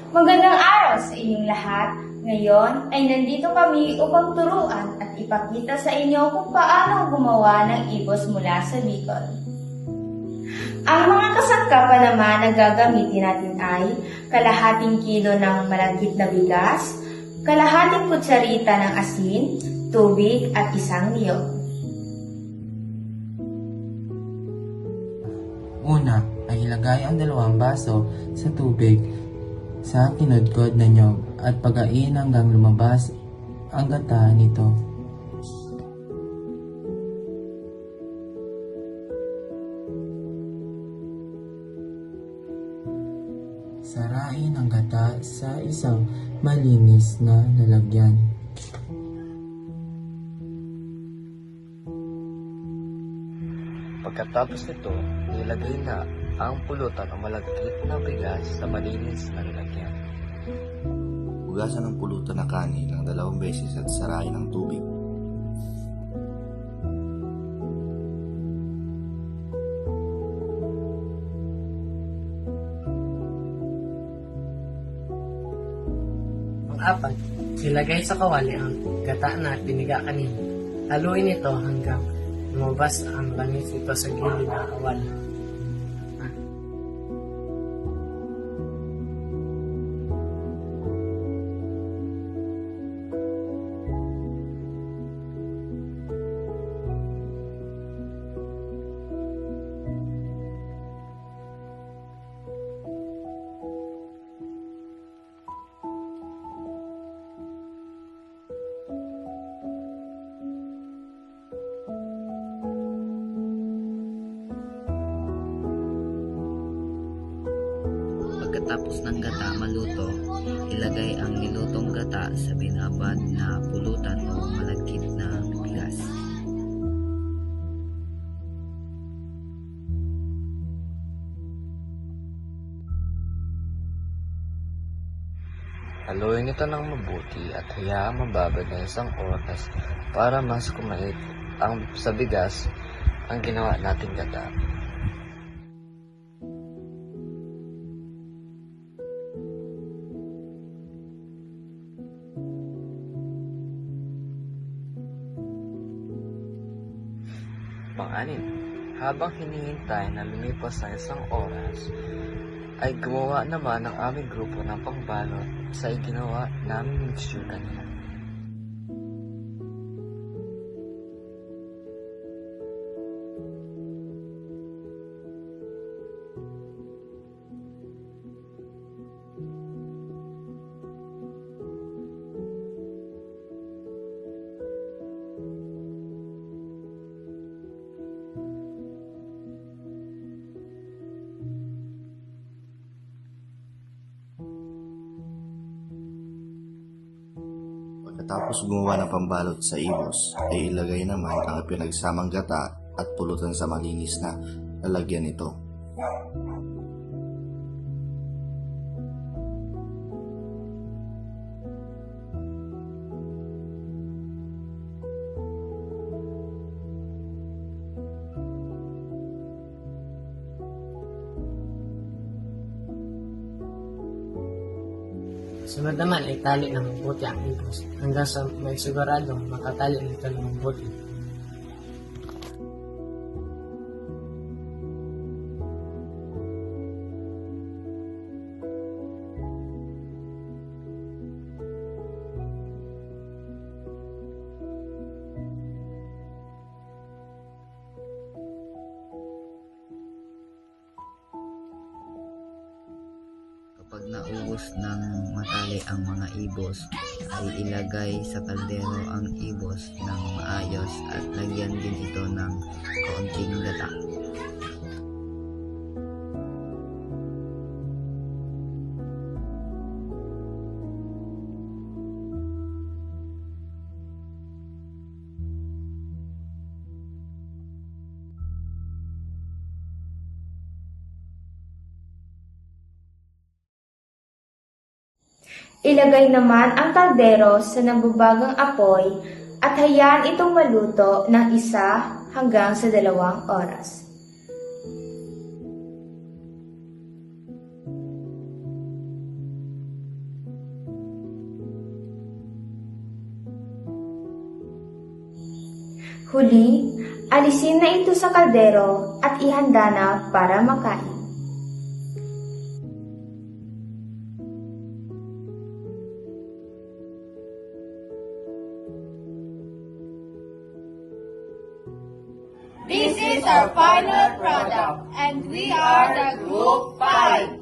Magandang araw sa inyong lahat. Ngayon ay nandito kami upang turuan at ipakita sa inyo kung paano gumawa ng ibos mula sa Bicol. Ang mga kasangkapan naman na gagamitin natin ay kalahating kilo ng malagkit na bigas, kalahating kutsarita ng asin, tubig at isang niyog. Una ay ilagay ang 2 baso sa tubig sa kinudkod na niyog at pagain hanggang lumabas ang gata nito. Sarain ang gata sa isang malinis na lalagyan. Pagkatapos nito, ilagay na ang pulutan o malagkit na bigas sa malinis na lalagyan. Hugasan ng pulutan na kanin ng 2 beses at sarain ng tubig. Pang-apat, ilagay sa kawali ang gata na piniga kanina. Haluin ito hanggang lumabas ang langis ito sa gilid ng kawali. Pagkatapos ng gata maluto, ilagay ang nilutong gata sa binabad na pulutan o malagkit na bigas. Haluin ito ng mabuti at hayaang mababad ng 1 oras para mas kumait ang sa bigas ang ginawa nating gata. Pang-anim, habang hinihintay na lumipas ang 1 oras, ay gumawa naman ang aming grupo ng pangbalot sa iginawa naming mixture kanina. Pagkatapos gumawa ng pambalot sa ibos, ay ilagay naman ang pinagsamang gata at pulutan sa malinis na lalagyan nito. Sunod naman ay tali ng mabuti ang ibos hanggang sa may siguradong makatali nito ng mabuti. Kapag naubos ng matali ang mga ibos, ay ilagay sa kaldero ang ibos ng maayos at lagyan din ito ng kaunting gata. Ilagay naman ang kaldero sa nababagang apoy at hayaan itong maluto ng 1 hanggang sa 2 oras. Huli, alisin na ito sa kaldero at ihanda na para makain. This is our final product, and we are the Group 5.